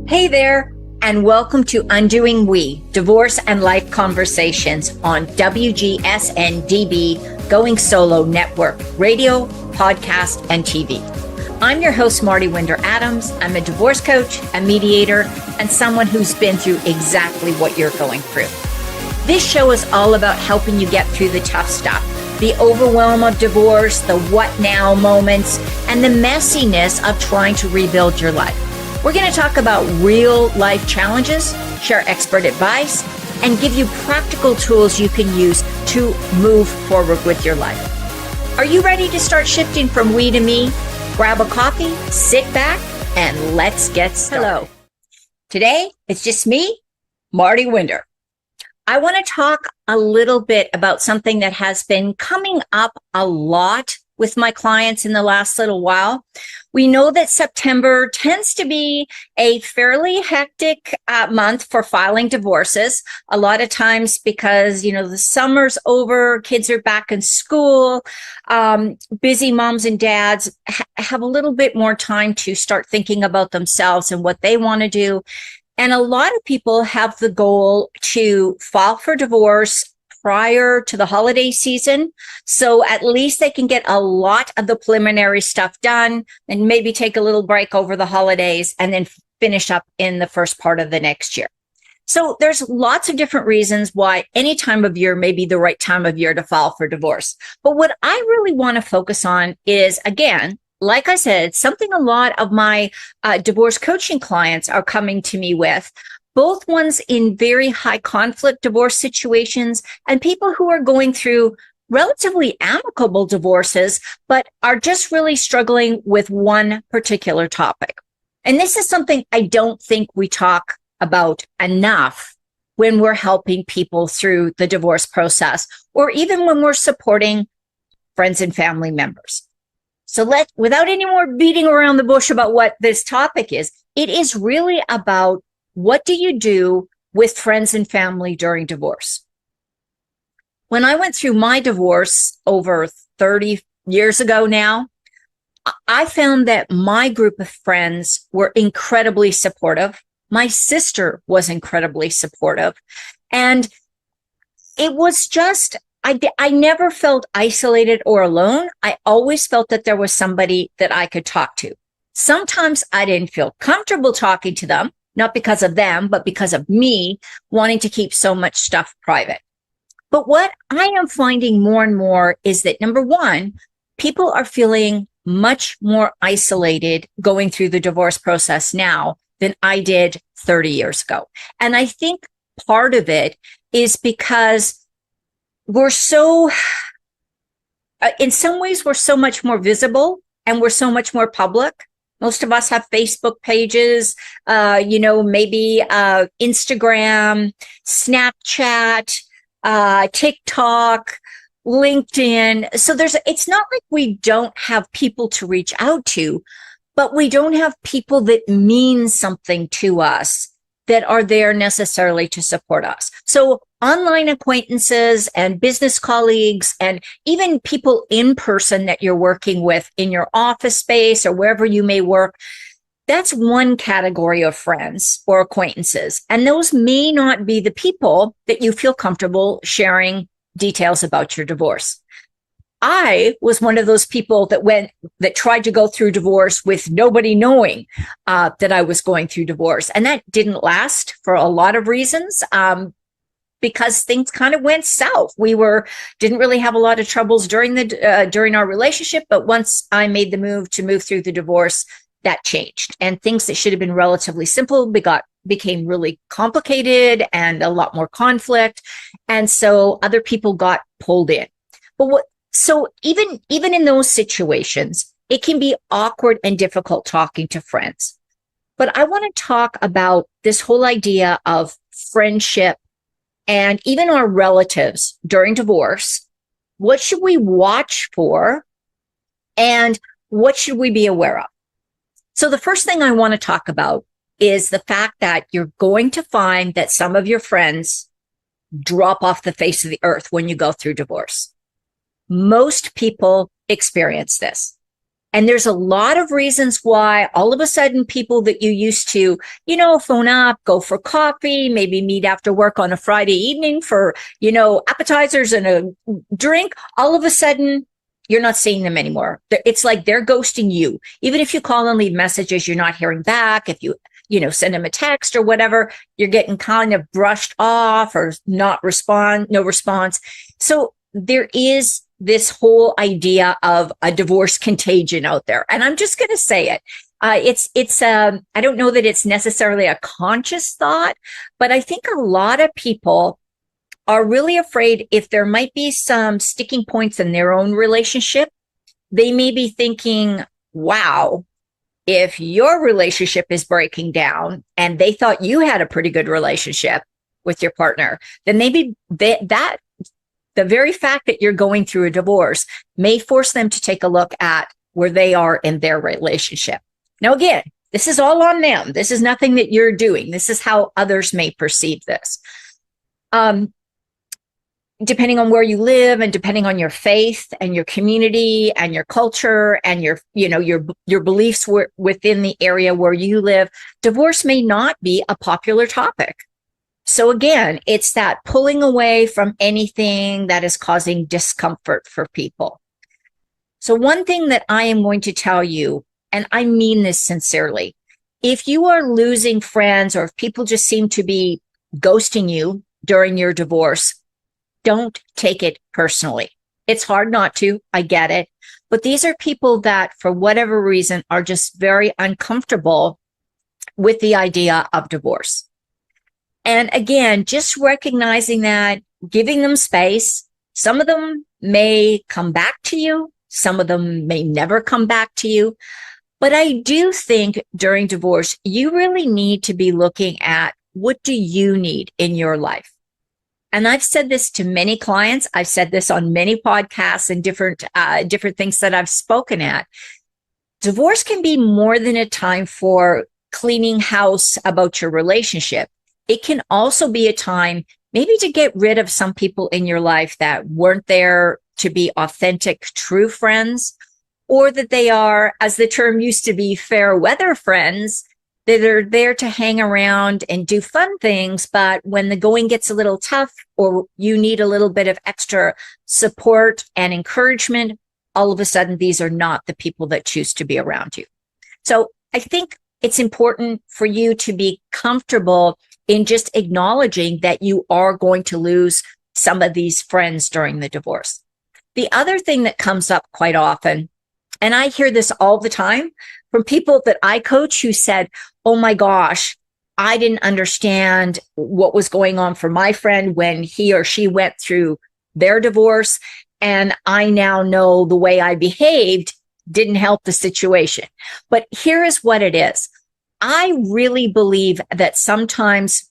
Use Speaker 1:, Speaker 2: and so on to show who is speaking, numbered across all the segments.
Speaker 1: Hey there, and welcome to Undoing We, Divorce and Life Conversations on WGSN-DB Going Solo Network, radio, podcast, and TV. I'm your host, Mardi Winder Adams. I'm a divorce coach, a mediator, and someone who's been through exactly what you're going through. This show is all about helping you get through the tough stuff, the overwhelm of divorce, the what now moments, and the messiness of trying to rebuild your life. We're going to talk about real life challenges, share expert advice, and give you practical tools you can use to move forward with your life. Are you ready to start shifting from we to me? Grab a coffee, sit back, and let's get started. Hello. Today, it's just me, Mardi Winder. I want to talk a little bit about something that has been coming up a lot with my clients in the last little while. We know that September tends to be a fairly hectic month for filing divorces. A lot of times because, the summer's over, kids are back in school, busy moms and dads have a little bit more time to start thinking about themselves and what they want to do. And a lot of people have the goal to file for divorce prior to the holiday season. So at least they can get a lot of the preliminary stuff done and maybe take a little break over the holidays and then finish up in the first part of the next year. So there's lots of different reasons why any time of year may be the right time of year to file for divorce. But what I really want to focus on is, again, like I said, something a lot of my divorce coaching clients are coming to me with, both ones in very high conflict divorce situations and people who are going through relatively amicable divorces, but are just really struggling with one particular topic. And this is something I don't think we talk about enough when we're helping people through the divorce process, or even when we're supporting friends and family members. So without any more beating around the bush about what this topic is, it is really about what do you do with friends and family during divorce? When I went through my divorce over 30 years ago now, I found that my group of friends were incredibly supportive. My sister was incredibly supportive. And it was just, I never felt isolated or alone. I always felt that there was somebody that I could talk to. Sometimes I didn't feel comfortable talking to them, not because of them, but because of me wanting to keep so much stuff private. But what I am finding more and more is that, number one, people are feeling much more isolated going through the divorce process now than I did 30 years ago. And I think part of it is because we're so, in some ways, we're so much more visible and we're so much more public. Most of us have Facebook pages, maybe Instagram, Snapchat, TikTok, LinkedIn. So it's not like we don't have people to reach out to, but we don't have people that mean something to us that are there necessarily to support us. So online acquaintances and business colleagues and even people in person that you're working with in your office space or wherever you may work, that's one category of friends or acquaintances. And those may not be the people that you feel comfortable sharing details about your divorce. I was one of those people that tried to go through divorce with nobody knowing that I was going through divorce. And that didn't last for a lot of reasons. Because things kind of went south. We didn't really have a lot of troubles during our relationship, but once I made the move through the divorce, that changed. And things that should have been relatively simple became really complicated and a lot more conflict. And so other people got pulled in. So even in those situations, it can be awkward and difficult talking to friends. But I want to talk about this whole idea of friendship and even our relatives during divorce. What should we watch for? And what should we be aware of? So the first thing I want to talk about is the fact that you're going to find that some of your friends drop off the face of the earth when you go through divorce. Most people experience this. And there's a lot of reasons why all of a sudden people that you used to, phone up, go for coffee, maybe meet after work on a Friday evening for, appetizers and a drink, all of a sudden you're not seeing them anymore. It's like they're ghosting you. Even if you call and leave messages, you're not hearing back. If you send them a text or whatever, you're getting kind of brushed off or no response. So there is this whole idea of a divorce contagion out there. And I'm just going to say it. I don't know that it's necessarily a conscious thought, but I think a lot of people are really afraid if there might be some sticking points in their own relationship. They may be thinking, wow, if your relationship is breaking down and they thought you had a pretty good relationship with your partner, then maybe that the very fact that you're going through a divorce may force them to take a look at where they are in their relationship. Now, again, this is all on them. This is nothing that you're doing. This is how others may perceive this. Depending on where you live and depending on your faith and your community and your culture and your beliefs within the area where you live, divorce may not be a popular topic. So again, it's that pulling away from anything that is causing discomfort for people. So one thing that I am going to tell you, and I mean this sincerely, if you are losing friends or if people just seem to be ghosting you during your divorce, don't take it personally. It's hard not to. I get it. But these are people that, for whatever reason, are just very uncomfortable with the idea of divorce. And again, just recognizing that, giving them space. Some of them may come back to you. Some of them may never come back to you. But I do think during divorce, you really need to be looking at what do you need in your life? And I've said this to many clients. I've said this on many podcasts and different things that I've spoken at. Divorce can be more than a time for cleaning house about your relationship. It can also be a time maybe to get rid of some people in your life that weren't there to be authentic, true friends, or that they are, as the term used to be, fair weather friends, that are there to hang around and do fun things. But when the going gets a little tough or you need a little bit of extra support and encouragement, all of a sudden, these are not the people that choose to be around you. So I think it's important for you to be comfortable in just acknowledging that you are going to lose some of these friends during the divorce. The other thing that comes up quite often, and I hear this all the time from people that I coach who said, oh my gosh, I didn't understand what was going on for my friend when he or she went through their divorce. And I now know the way I behaved didn't help the situation. But here is what it is. I really believe that sometimes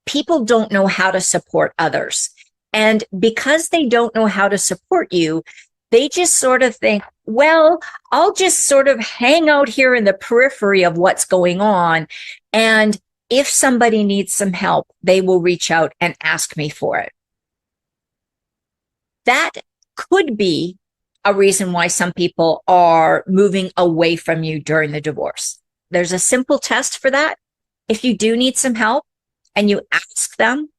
Speaker 1: people don't know how to support others. And because they don't know how to support you, they just sort of think, well, I'll just sort of hang out here in the periphery of what's going on. And if somebody needs some help, they will reach out and ask me for it. That could be a reason why some people are moving away from you during the divorce. There's a simple test for that. If you do need some help and you ask them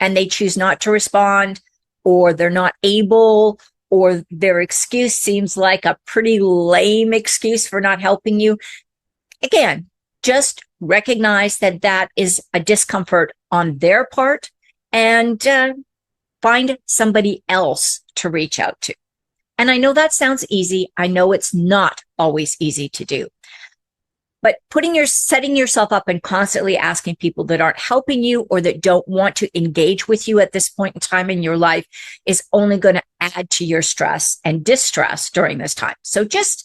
Speaker 1: and they choose not to respond, or they're not able, or their excuse seems like a pretty lame excuse for not helping you, again, just recognize that that is a discomfort on their part and find somebody else to reach out to. And I know that sounds easy. I know it's not always easy to do. But setting yourself up and constantly asking people that aren't helping you or that don't want to engage with you at this point in time in your life is only going to add to your stress and distress during this time. So just,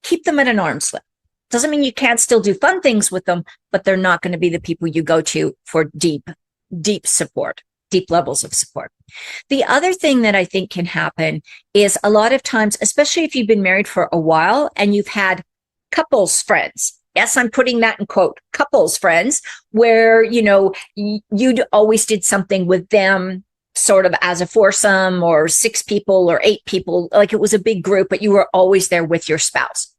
Speaker 1: keep them at an arm's length. Doesn't mean you can't still do fun things with them, but they're not going to be the people you go to for deep support, deep levels of support. The other thing that I think can happen is a lot of times, especially if you've been married for a while and you've had couples friends. Yes, I'm putting that in quote, couples friends, where, you always did something with them sort of as a foursome or 6 people or 8 people, like it was a big group, but you were always there with your spouse.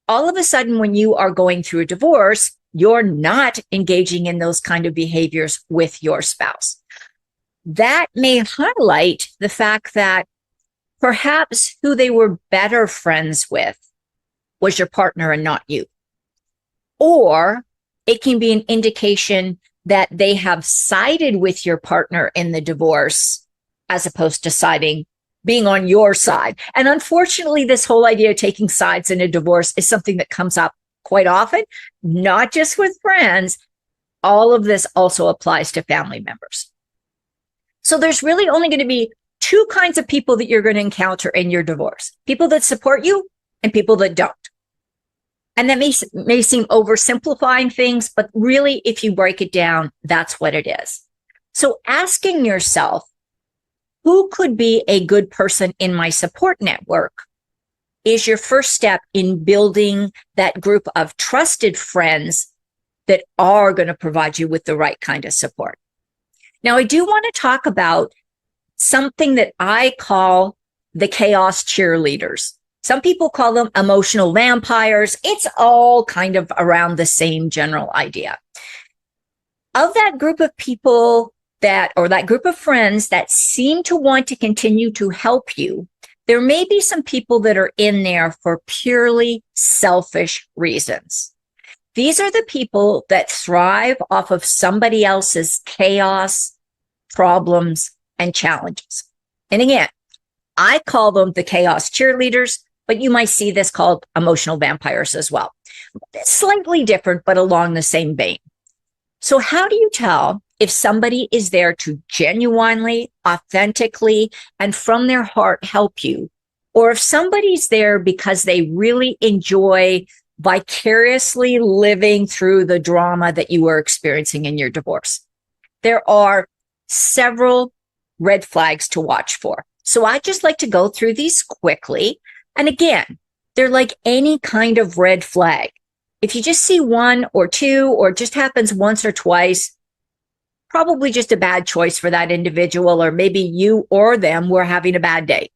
Speaker 1: All of a sudden, when you are going through a divorce, you're not engaging in those kind of behaviors with your spouse. That may highlight the fact that perhaps who they were better friends with was your partner and not you. Or it can be an indication that they have sided with your partner in the divorce as opposed to being on your side. And unfortunately, this whole idea of taking sides in a divorce is something that comes up quite often, not just with friends. All of this also applies to family members. So there's really only going to be 2 kinds of people that you're going to encounter in your divorce: people that support you and people that don't. And that may seem oversimplifying things, but really, if you break it down, that's what it is. So asking yourself, who could be a good person in my support network, is your first step in building that group of trusted friends that are going to provide you with the right kind of support. Now, I do want to talk about something that I call the chaos cheerleaders. Some people call them emotional vampires. It's all kind of around the same general idea. Of that group of people that group of friends that seem to want to continue to help you, there may be some people that are in there for purely selfish reasons. These are the people that thrive off of somebody else's chaos, problems, and challenges. And again, I call them the chaos cheerleaders, but you might see this called emotional vampires as well. It's slightly different, but along the same vein. So how do you tell if somebody is there to genuinely, authentically, and from their heart help you, or if somebody's there because they really enjoy vicariously living through the drama that you are experiencing in your divorce? There are several red flags to watch for. So I just like to go through these quickly. And again, they're like any kind of red flag. If you just see 1 or 2, or it just happens once or twice, probably just a bad choice for that individual, or maybe you or them were having a bad day.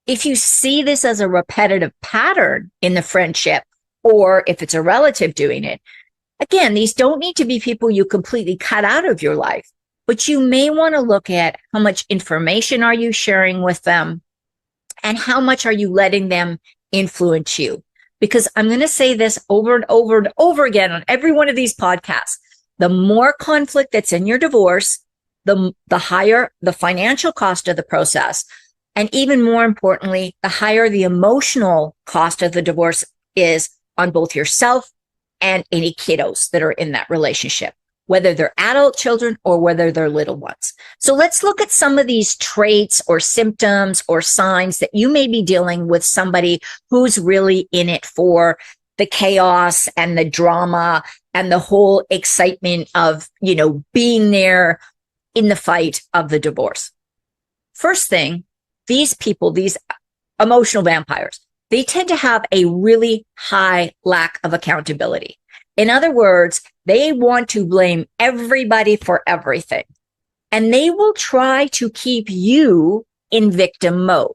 Speaker 1: If you see this as a repetitive pattern in the friendship, or if it's a relative doing it, again, these don't need to be people you completely cut out of your life, but you may want to look at how much information are you sharing with them and how much are you letting them influence you. Because I'm going to say this over and over and over again on every one of these podcasts. The more conflict that's in your divorce, the higher the financial cost of the process. And even more importantly, the higher the emotional cost of the divorce is on both yourself and any kiddos that are in that relationship, whether they're adult children or whether they're little ones. So let's look at some of these traits or symptoms or signs that you may be dealing with somebody who's really in it for the chaos and the drama and the whole excitement of, being there in the fight of the divorce. First thing, these people, these emotional vampires, they tend to have a really high lack of accountability. In other words, they want to blame everybody for everything, and they will try to keep you in victim mode.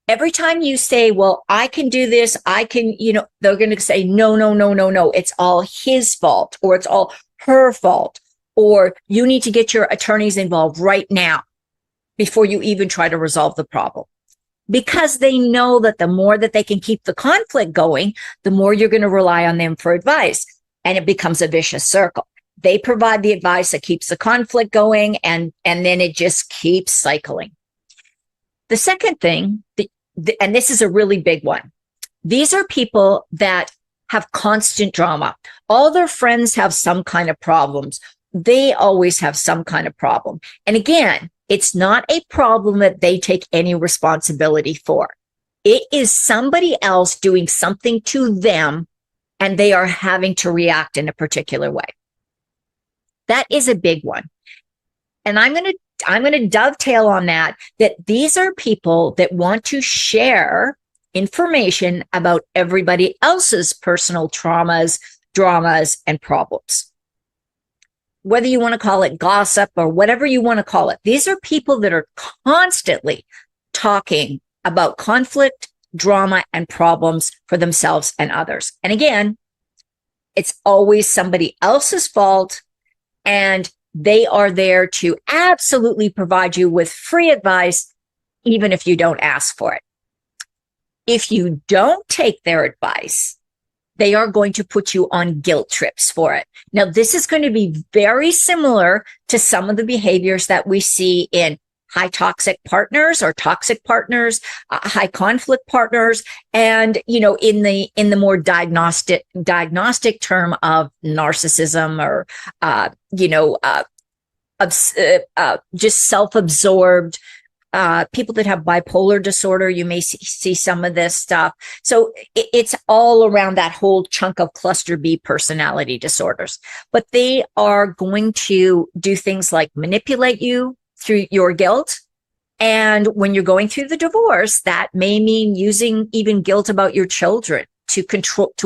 Speaker 1: Every time you say, well, I can do this, I can, they're going to say, no, no, no, no, no. It's all his fault, or it's all her fault, or you need to get your attorneys involved right now before you even try to resolve the problem. Because they know that the more that they can keep the conflict going, the more you're going to rely on them for advice. And it becomes a vicious circle. They provide the advice that keeps the conflict going, and then it just keeps cycling. The second thing, and this is a really big one, these are people that have constant drama. All their friends have some kind of problems. They always have some kind of problem. And again, it's not a problem that they take any responsibility for. It is somebody else doing something to them, and they are having to react in a particular way. That is a big one. And I'm going to dovetail on that these are people that want to share information about everybody else's personal traumas, dramas, and problems. whether you want to call it gossip or whatever you want to call it, these are people that are constantly talking about conflict, drama, and problems for themselves and others. And again, it's always somebody else's fault, and they are there to absolutely provide you with free advice, even if you don't ask for it. If you don't take their advice, they are going to put you on guilt trips for it. Now, this is going to be very similar to some of the behaviors that we see in high toxic partners or toxic partners, high conflict partners, and, you know, in the more diagnostic term of narcissism or, just self-absorbed, people that have bipolar disorder, you may see some of this stuff. So it's all around that whole chunk of cluster B personality disorders. But they are going to do things like manipulate you through your guilt. And when you're going through the divorce, that may mean using even guilt about your children to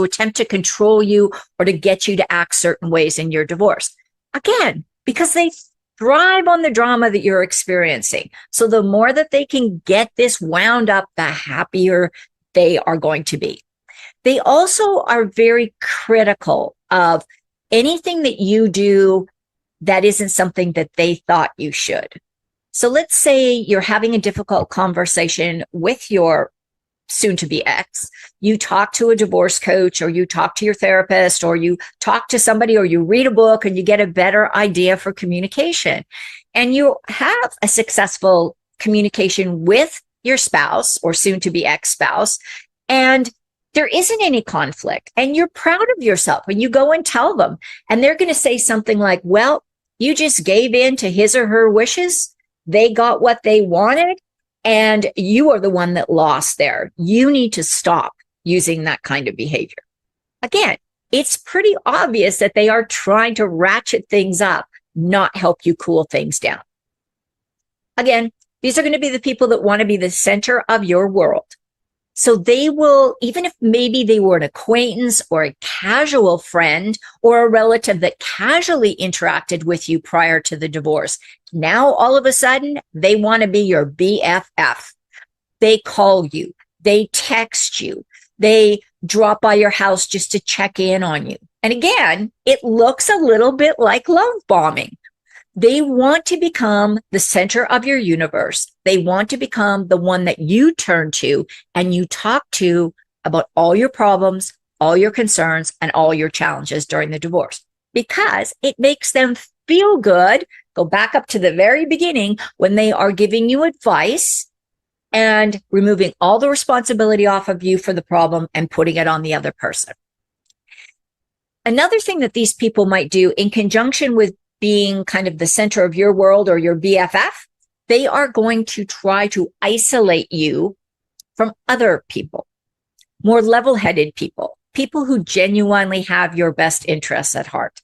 Speaker 1: attempt to control you or to get you to act certain ways in your divorce. Again, because they thrive on the drama that you're experiencing. So the more that they can get this wound up, the happier they are going to be. They also are very critical of anything that you do that isn't something that they thought you should. So let's say you're having a difficult conversation with your soon-to-be ex. You talk to a divorce coach, or you talk to your therapist, or you talk to somebody, or you read a book and you get a better idea for communication. And you have a successful communication with your spouse or soon-to-be ex-spouse, and there isn't any conflict, and you're proud of yourself, and you go and tell them, and they're going to say something like, well, you just gave in to his or her wishes. They got what they wanted, and you are the one that lost there. You need to stop using that kind of behavior. Again, it's pretty obvious that they are trying to ratchet things up, not help you cool things down. Again, these are going to be the people that want to be the center of your world. So they will, even if maybe they were an acquaintance or a casual friend or a relative that casually interacted with you prior to the divorce, now all of a sudden they want to be your BFF. They call you, they text you, they drop by your house just to check in on you. And again, it looks a little bit like love bombing. They want to become the center of your universe. They want to become the one that you turn to and you talk to about all your problems, all your concerns, and all your challenges during the divorce, because it makes them feel good. Go back up to the very beginning when they are giving you advice and removing all the responsibility off of you for the problem and putting it on the other person. Another thing that these people might do in conjunction with being kind of the center of your world or your BFF, they are going to try to isolate you from other people, more level-headed people, people who genuinely have your best interests at heart.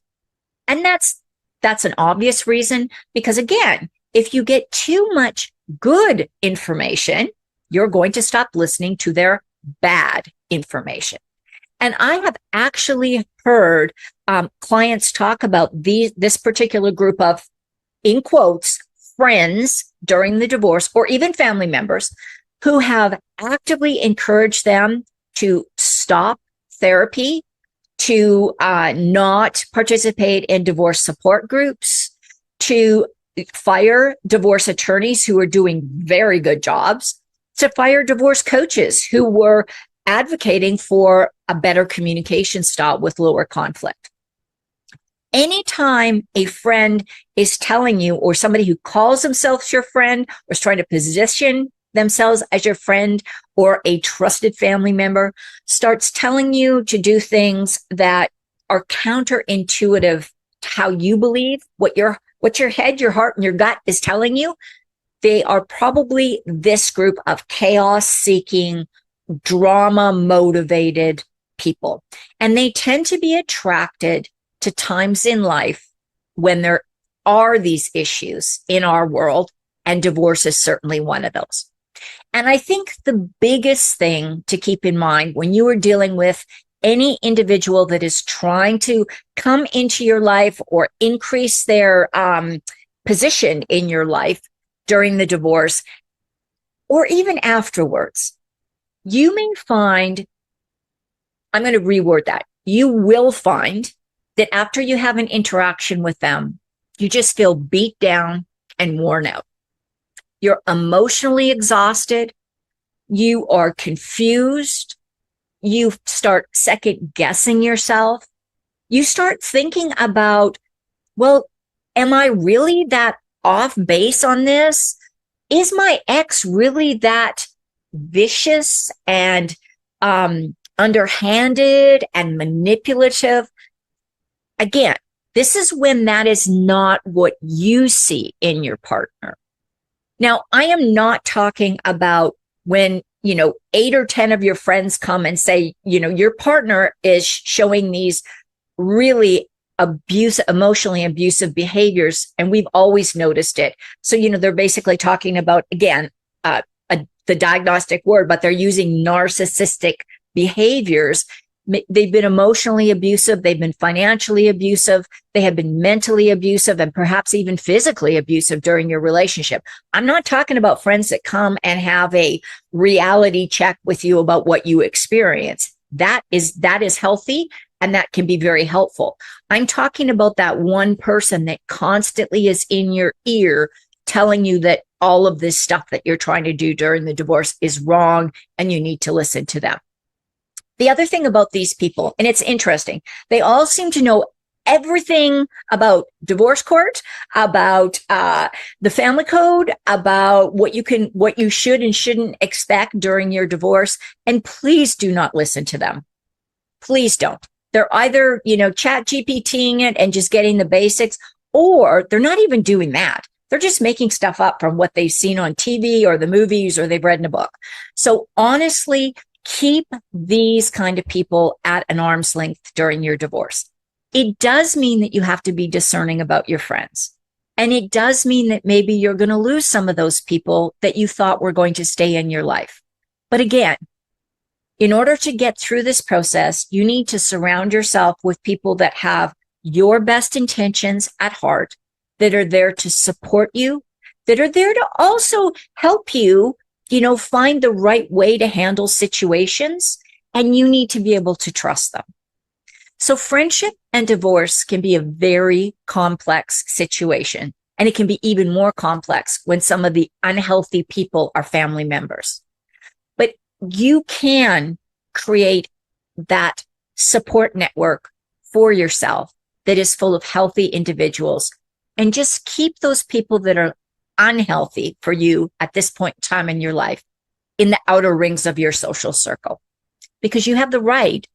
Speaker 1: And that's an obvious reason, because again, if you get too much good information, you're going to stop listening to their bad information. And I have actually heard clients talk about this particular group of, in quotes, friends during the divorce, or even family members who have actively encouraged them to stop therapy, to not participate in divorce support groups, to fire divorce attorneys who are doing very good jobs, to fire divorce coaches who were advocating for a better communication style with lower conflict. Anytime a friend is telling you, or somebody who calls themselves your friend or is trying to position themselves as your friend or a trusted family member, starts telling you to do things that are counterintuitive to how you believe, what your head, your heart, and your gut is telling you, they are probably this group of chaos-seeking, drama-motivated people. And they tend to be attracted to times in life when there are these issues in our world, and divorce is certainly one of those. And I think the biggest thing to keep in mind when you are dealing with any individual that is trying to come into your life or increase their position in your life during the divorce, or even afterwards, you may find, I'm going to reword that, you will find that after you have an interaction with them, you just feel beat down and worn out. You're emotionally exhausted. You are confused. You start second guessing yourself. You start thinking about, well, am I really that off base on this? Is my ex really that vicious and underhanded and manipulative? Again, this is when that is not what you see in your partner. Now, I am not talking about when, 8 or 10 of your friends come and say, your partner is showing these really emotionally abusive behaviors, and we've always noticed it. So, they're basically talking about, again, the diagnostic word, but they're using narcissistic behaviors. They've been emotionally abusive. They've been financially abusive. They have been mentally abusive and perhaps even physically abusive during your relationship. I'm not talking about friends that come and have a reality check with you about what you experience. That is healthy, and that can be very helpful. I'm talking about that one person that constantly is in your ear telling you that all of this stuff that you're trying to do during the divorce is wrong and you need to listen to them. The other thing about these people, and it's interesting, they all seem to know everything about divorce court, about the family code, about what you should and shouldn't expect during your divorce. And please do not listen to them. Please don't. They're either, chat GPTing it and just getting the basics, or they're not even doing that. They're just making stuff up from what they've seen on TV or the movies or they've read in a book. So honestly, keep these kind of people at an arm's length during your divorce. It does mean that you have to be discerning about your friends. And it does mean that maybe you're going to lose some of those people that you thought were going to stay in your life. But again, in order to get through this process, you need to surround yourself with people that have your best intentions at heart, that are there to support you, that are there to also help you find the right way to handle situations, and you need to be able to trust them. So friendship and divorce can be a very complex situation, and it can be even more complex when some of the unhealthy people are family members. But you can create that support network for yourself that is full of healthy individuals, and just keep those people that are unhealthy for you at this point in time in your life in the outer rings of your social circle, because you have the right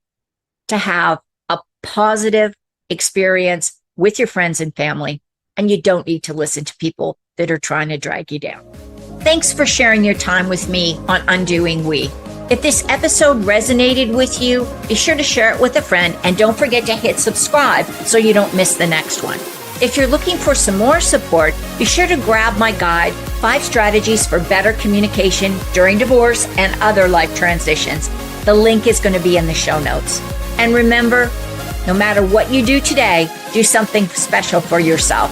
Speaker 1: to have a positive experience with your friends and family, and you don't need to listen to people that are trying to drag you down. Thanks for sharing your time with me on Undoing We. If this episode resonated with you, be sure to share it with a friend, and don't forget to hit subscribe so you don't miss the next one. If you're looking for some more support, be sure to grab my guide, 5 Strategies for Better Communication During Divorce and Other Life Transitions. The link is going to be in the show notes. And remember, no matter what you do today, do something special for yourself.